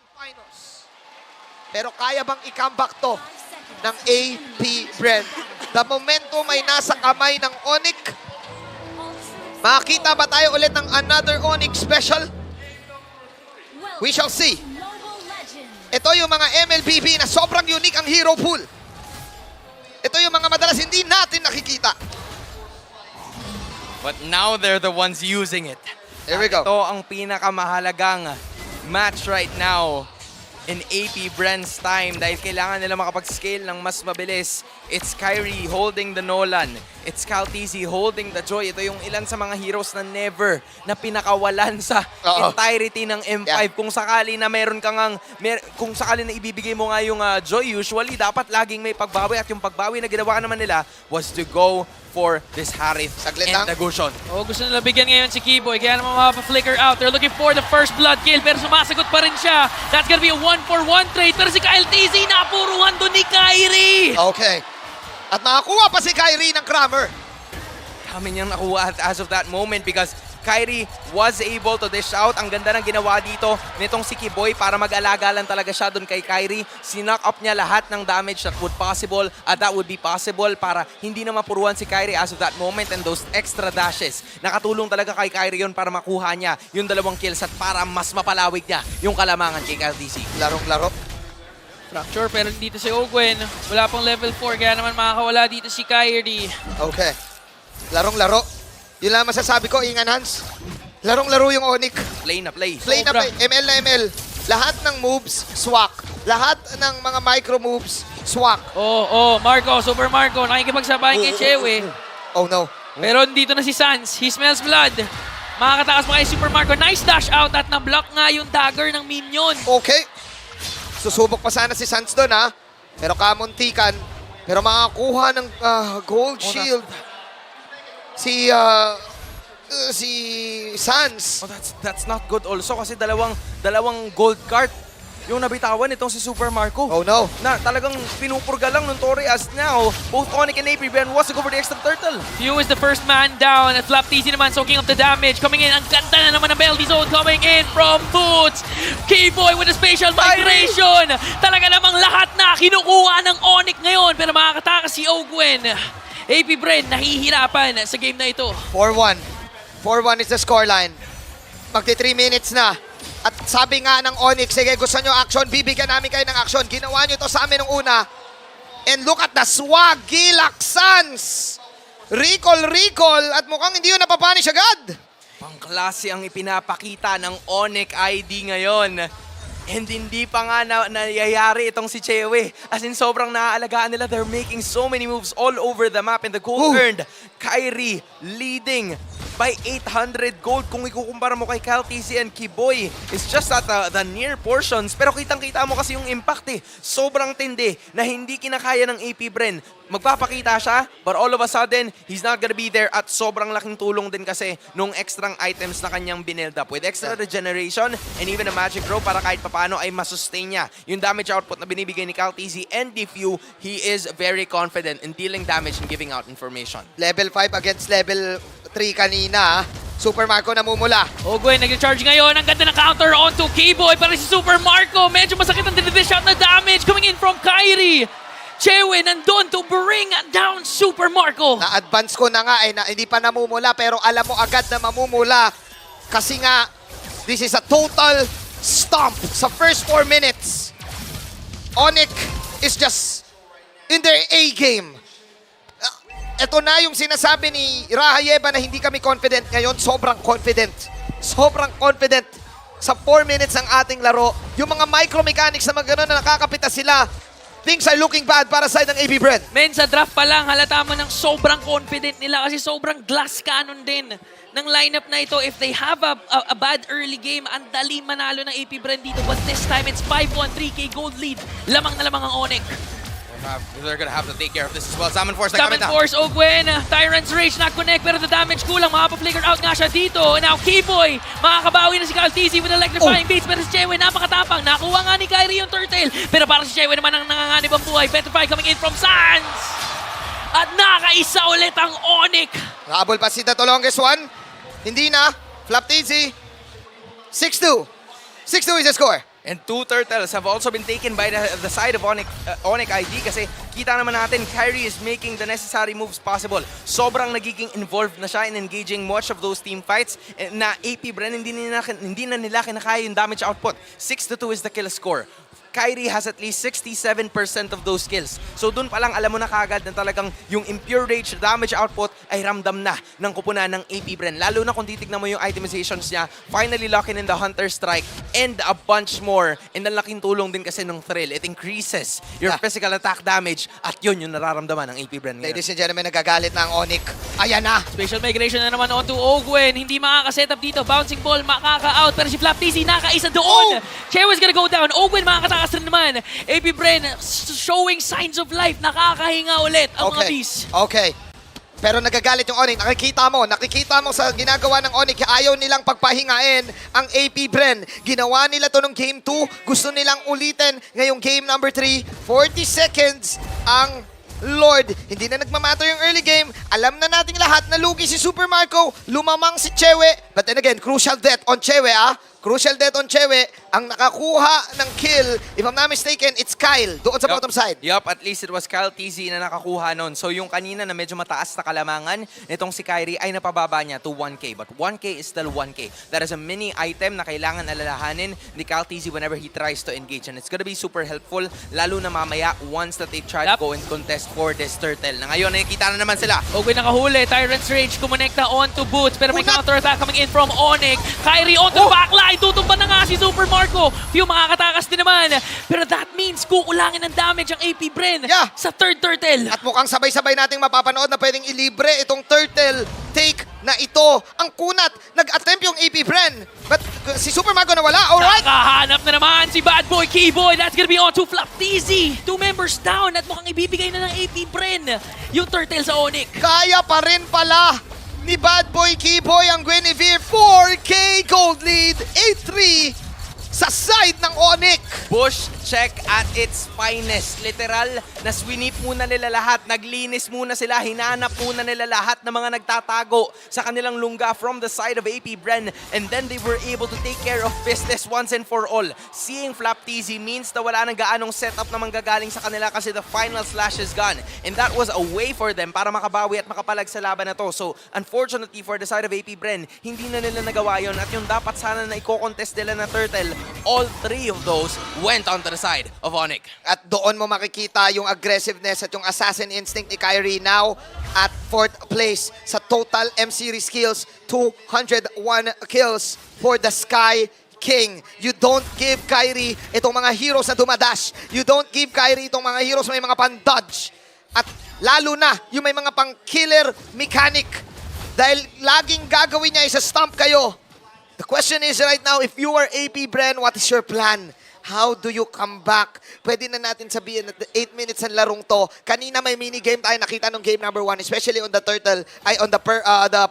Grand Finals. Pero kaya bang i-comeback to ng AP Bren? The momentum ay nasa kamay ng Onyx. Makakita ba tayo ulit ng another Onyx special? We shall see. Ito yung mga MLBB na sobrang unique ang hero pool. Ito yung mga madalas hindi natin nakikita. But now they're the ones using it. Here we go. Ito ang pinakamahalagang match right now in AP Bren's time dahil kailangan nila makapag-scale ng mas mabilis. It's Kyrie holding the Nolan. It's Calteezy holding the Joy. Ito yung ilan sa mga heroes na never na pinakawalan sa entirety ng M5. Yeah. Kung sakali na meron ka ngang, kung sakali na ibibigay mo nga yung Joy, usually dapat laging may pagbawi at yung pagbawi na ginawa naman nila was to go for this Harith Saglit and lang. Dagusion. Oh, gusto nila bigyan ngayon si Keyboy, kaya naman mapapa-flicker out. They're looking for the first blood kill, pero sumasagot pa rin siya. That's gonna be a 1-for-1 trade, pero si Kyle TZ napuruhan doon ni Kyrie. Okay. At makakuha pa si Kyrie ng Kramer. Kami niyang nakuha as of that moment because Kyrie was able to dish out. Ang ganda ng ginawa dito nitong si Keyboy para mag-alaga lang talaga siya doon kay Kyrie. Sinock up niya lahat ng damage that would be possible para hindi na mapuruan si Kyrie as of that moment, and those extra dashes. Nakatulong talaga kay Kyrie yun para makuha niya yung 2 kills at para mas mapalawig niya yung kalamangan kay KLTC. Larong-laro. Fracture, pero dito si Ogwen. Wala pang level 4, kaya naman makakawala dito si Kyrie. Okay. Larong-laro. Yun lang masasabi ko, Ingan Hans. Larong-laro yung Onyx. Play na play. Play na Sobra. play. ML na ML. Lahat ng moves, swak. Lahat ng mga micro moves, swak. Marco, Super Marco, nakikipagsabayan kay Chewe. Oh no. Pero dito na si Sans, he smells blood. Makakatakas pa kay Super Marco. Nice dash out at na-block nga yung dagger ng minion. Okay. Susubok pa sana si Sans doon, ha? Pero kamuntikan. Pero makakuha ng gold shield. Si Sans. Oh, that's not good also kasi dalawang gold card yung nabitawan itong si Super Marco. Oh no. Na talagang pinupurga lang ng Tori as now. Both Onyx and AP Bren was to go for the extra turtle. Few is the first man down at Flap TZ naman soaking up the damage. Coming in, ang ganda na naman ng penalty zone coming in from Boots. Keyboy with a spatial migration. Talaga namang lahat na kinukuha ng Onyx ngayon, pero makakatakas si Ogwen. AP Bren nahihirapan sa game na ito. 4-1. 4-1 is the scoreline. Magti 3 minutes na. At sabi nga ng Onyx, sige, gusto nyo action, bibigyan namin kayo ng action. Ginawa nyo to sa amin nung una. And look at the swag, Gilak Sans. Recall, at mukhang hindi yun napapanish agad. Pangklase ang ipinapakita ng Onyx ID ngayon. And hindi pa nga nangyayari itong si Chewe. As in, sobrang naaalagaan nila. They're making so many moves all over the map. And the gold earned, Kyrie leading by 800 gold. Kung ikukumpara mo kay KLTC and Keyboy, it's just at the near portions. Pero kitang-kita mo kasi yung impact eh. Sobrang tindi na hindi kinakaya ng AP Bren. Magpapakita siya, but all of a sudden, he's not gonna be there at sobrang laking tulong din kasi nung extrang items na kanyang binuild up. With extra regeneration and even a magic rope para kahit papano ay masustain niya yung damage output na binibigay ni KLTZ and Diffu, he is very confident in dealing damage and giving out information. Level 5 against level 3 kanina. Super Marco namumula. Ogwen nag-charge ngayon. Ang ganda ng counter onto Keyboy para si Super Marco. Medyo masakit ang dinidish out na damage coming in from Kyrie. Chewe nandun to bring down Super Marco. Na-advance ko na nga na hindi pa namumula pero alam mo agad na mamumula kasi nga this is a total stomp sa first 4 minutes. Onyx is just in their A game. Ito na yung sinasabi ni Rahayeva na hindi kami confident ngayon. Sobrang confident. Sobrang confident. Sa 4 minutes ang ating laro. Yung mga micro-mechanics na magano na nakakapita sila. Things are looking bad para sa ng AP Bren. Men, sa draft pa lang, halata mo ng sobrang confident nila kasi sobrang glass cannon din ng lineup na ito. If they have a bad early game, ang dali manalo ng AP Bren dito. But this time, it's 5-1, 3K gold lead. Lamang na lamang ang Onyx. They're gonna have to take care of this as well. Summon Force na Summon kamit na. Force, Ogwen. Tyrant's Rage not connect pero the damage kulang. Makapa-flicker out nga siya dito. Now Keyboy, makakabawi na si KLTZ with electrifying beats. Pero si Chewe napakatapang. Nakuha nga ni Kyrie yung turtle. Pero para si Chewe naman ang nanganganib ang buhay. Petrify coming in from Sans. At nakaisa ulit ang Onyx. Nakabol pa si the longest one. Hindi na. Flap TZ. 6-2. 6-2 is the score. And 2 turtles have also been taken by the side of Onyx ID kasi kita naman natin, Kyrie is making the necessary moves possible. Sobrang nagiging involved na siya in engaging much of those team fights na AP Bren hindi na nila kinakaya yung damage output. 6-2 is the kill score. Kyrie has at least 67% of those kills. So dun pa lang alam mo na kagad na talagang yung impure rage damage output ay ramdam na ng kupunan ng AP Bren. Lalo na kung titignan mo yung itemizations niya, finally locking in the Hunter Strike and a bunch more. And ang laking tulong din kasi ng thrill. It increases your physical attack damage at yun yung nararamdaman ng AP Bren ngayon. Ladies and gentlemen, nagagalit na ang Onyx. Ayan na! Special migration na naman onto Ogwen. Hindi makaka-setup dito. Bouncing ball, makaka-out. Pero si Flap TZ nakaisa doon. Chewa's gonna go down. Ogwen makakatakas rin naman. AP Bren showing signs of life. Nakakahinga ulit ang mga beast. Okay. Pero nagagalit yung Onyx. Nakikita mo sa ginagawa ng Onyx. Ayaw nilang pagpahingain ang AP Bren. Ginawa nila to nung game 2. Gusto nilang ulitin ngayong game number 3. 40 seconds ang Lord. Hindi na nagmamatter yung early game. Alam na nating lahat na lugi si Super Marco. Lumamang si Chewe. But then again, crucial death on Chewe, Crucial death on Chewe. Ang nakakuha ng kill, if I'm not mistaken, it's Kyle doon sa bottom side. Yup, at least it was Kyle TZ na nakakuha nun. So yung kanina na medyo mataas na kalamangan, nitong si Kyrie ay napababa niya to 1K. But 1K is still 1K. That is a mini item na kailangan alalahanin ni Kyle TZ whenever he tries to engage. And it's gonna be super helpful, lalo na mamaya once that they try to go and contest for this turtle. Na ngayon, nakikita na naman sila. Ogwen nakahuli. Tyrant's Rage kumonekta onto Boots. Pero may counter-attack coming in from Onyx. Kyrie onto the backline. Tutumba na nga si Super Marco. Few makakatakas din naman. Pero that means kukulangin ng damage ang AP Bren sa third turtle. At mukhang sabay-sabay nating mapapanood na pwedeng ilibre itong turtle take na ito. Ang kunat, nag-attempt yung AP Bren. But si Super Marco nawala. Alright. Nakahanap na naman si Bad Boy Keyboy. That's gonna be on to Flap TZ. 2 members down at mukhang ibibigay na ng AP Bren yung turtle sa Onyx. Kaya pa rin pala ni Bad Boy Keyboy ang Guinevere. 4K gold lead. 8-3 sa side ng Onyx. Bush check at its finest. Literal, naswinip muna nila lahat. Naglinis muna sila. Hinanap muna nila lahat ng mga nagtatago sa kanilang lungga from the side of AP Bren. And then they were able to take care of business once and for all. Seeing Flap TZ means na wala nang gaanong setup na manggagaling sa kanila kasi the final slash is gone. And that was a way for them para makabawi at makapalag sa laban na to. So, unfortunately for the side of AP Bren, hindi na nila nagawa yun. At yung dapat sana na i-contest nila na turtle, all 3 of those went onto the side of Onyx. At doon mo makikita yung aggressiveness at yung assassin instinct ni Kyrie now at 4th place sa total M-Series kills. 201 kills for the Sky King. You don't give Kyrie itong mga heroes na dumadash. You don't give Kyrie itong mga heroes na may mga pan-dodge. At lalo na yung may mga pang-killer mechanic. Dahil laging gagawin niya is stomp kayo. The question is right now, if you are AP Bren, what is your plan? How do you come back? Pwede na natin sabihin na 8 minutes ang larong to. Kanina may mini-game tayo nakita nung game number 1, especially on the turtle, on the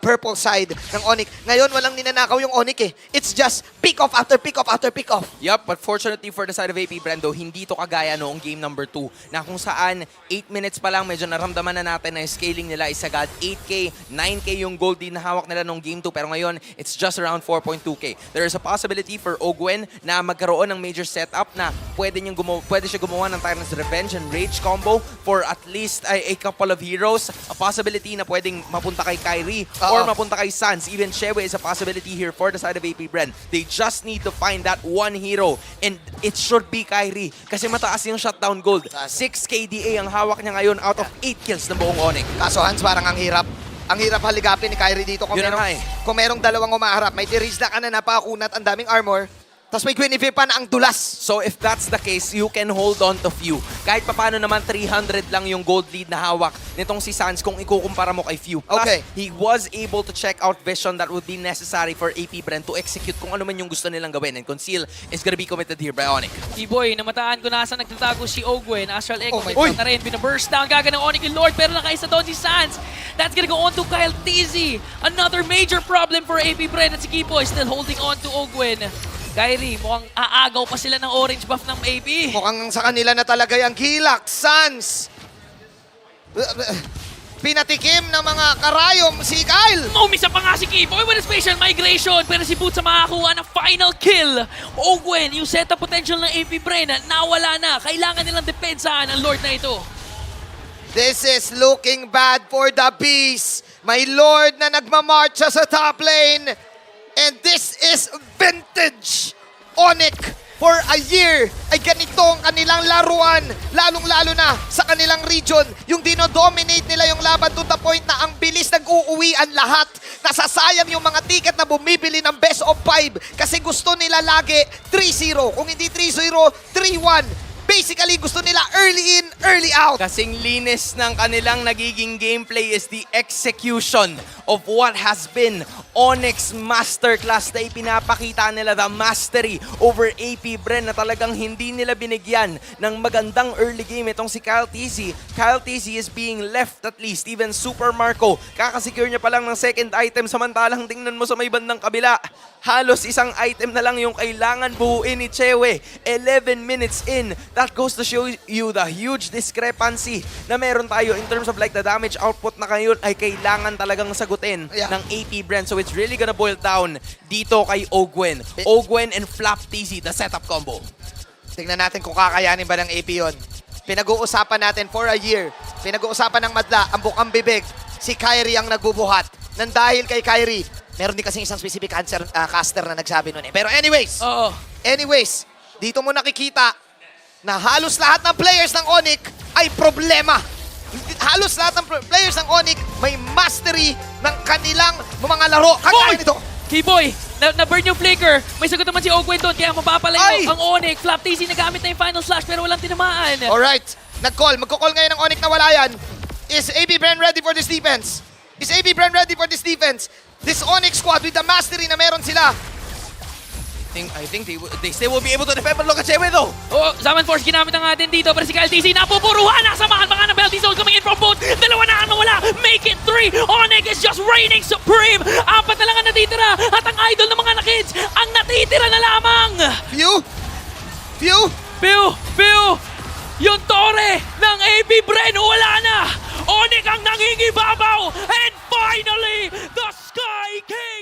purple side ng Onyx. Ngayon, walang ninanakaw yung Onyx It's just pick off after pick off after pick off. Yup, but fortunately for the side of AP Bren though, hindi to kagaya noong game number 2 na kung saan 8 minutes pa lang medyo naramdaman na natin na yung scaling nila is agad 8K, 9K yung gold din na hawak nila noong game 2 pero ngayon, it's just around 4.2K. There is a possibility for Ogwen na magkaroon ng major setup na pwede siya gumawa ng Tyrant's Revenge and Rage combo for at least a couple of heroes. A possibility na pwedeng mapunta kay Kyrie or mapunta kay Sans. Even Chewe is a possibility here for the side of AP Bren. They just need to find that one hero and it should be Kyrie kasi mataas yung shutdown gold. 6 KDA ang hawak niya ngayon out of 8 kills ng buong Onyx. Kaso Hans, parang ang hirap. Ang hirap haligapin ni Kyrie dito kung merong dalawang umaharap. May Terizla ka na napakunat, ang daming armor. Tapos may Guinevere pa na ang dulas. So if that's the case, you can hold on to few. Kahit papano naman 300 lang yung gold lead na hawak nitong si Sans kung ikukumpara mo kay few. Plus, he was able to check out vision that would be necessary for AP Bren to execute kung ano man yung gusto nilang gawin. And Conceal is gonna be committed here by Onyx. T-Boy, namataan ko nasa nagtatago si Ogwen. Astral Echo, may na rin. Binaburst down gaga ng Onyx yung Lord pero nakaisa doon si Sans. That's gonna go on to Kyle TZ. Another major problem for AP Bren at si Kipoy still holding on to Ogwen. Kyrie, mukhang aagaw pa sila ng orange buff ng AP. Mukhang sa kanila na talaga yung Gilak, Sans. pinatikim ng mga karayom si Kyle. Umisa pa nga si Kiboy with a spatial migration, pero si Boots ang makakuha ng final kill. Ogwen, yung setup potential ng AP Brain, nawala na. Kailangan nilang depensahan ang Lord na ito. This is looking bad for the Beast. May Lord na nagmamarcha sa top lane. And this is vintage Onyx. For a year ay ganito ang kanilang laruan, lalong-lalo na sa kanilang region. Yung dinodominate nila yung laban to the point na ang bilis nag-uuwian lahat. Nasasayang yung mga ticket na bumibili ng best of 5 kasi gusto nila lagi 3-0. Kung hindi 3-0, 3-1. Basically, gusto nila early in, early out. Kasing linis ng kanilang nagiging gameplay is the execution of what has been Onyx Masterclass na ipinapakita nila, the mastery over AP Bren na talagang hindi nila binigyan ng magandang early game itong si Kyle TZ. Kyle TZ is being left at least, even Super Marco. Kakasecure niya pa lang ng second item samantalang tingnan mo sa may bandang kabila. Halos isang item na lang yung kailangan buuin ni Chewe. 11 minutes in. That goes to show you the huge discrepancy na meron tayo in terms of like the damage output na kayo ay kailangan talagang sagutin ng AP Brand. So it's really gonna boil down dito kay Ogwen. Ogwen and Flap TZ, the setup combo. Tingnan natin kung kakayanin ba ng AP yun. Pinag-uusapan natin for a year. Pinag-uusapan ng madla, ang bukang bibig. Si Kyrie ang nagbubuhat. Nang dahil kay Kyrie, meron din kasing isang specific caster na nagsabi nun eh. Pero anyways, Oo. Dito mo nakikita na halos lahat ng players ng Onyx ay problema. Halos lahat ng players ng Onyx may mastery ng kanilang mga laro. Kagaya nito. Kiboy, na-burn yung flicker. May sagot naman si Ogwen doon, kaya Ay! mapapalayo ang Onyx. Flap TZ nagamit na yung final slash pero walang tinamaan. Alright, magko-call ngayon ng Onyx na wala yan. Is AB Brand ready for this defense? Is AB Brand ready for this defense? This Onyx squad with the mastery na meron sila. I think they still will be able to defend, but look at Chewe though. Oh, Zaman Force ginamit na nga din dito pero si Kyle TZ napupuruhan. Nasamahan pa nga ng Belty Zone coming in from both. Dalawa na ang nawala. Make it 3. Onyx is just reigning supreme. 4 na lang ang natitira. At ang idol ng mga kids ang natitira na lamang. Pew! Yung tore ng AP Bren wala na. Onyx ang nangingibabaw. And finally, the Sky King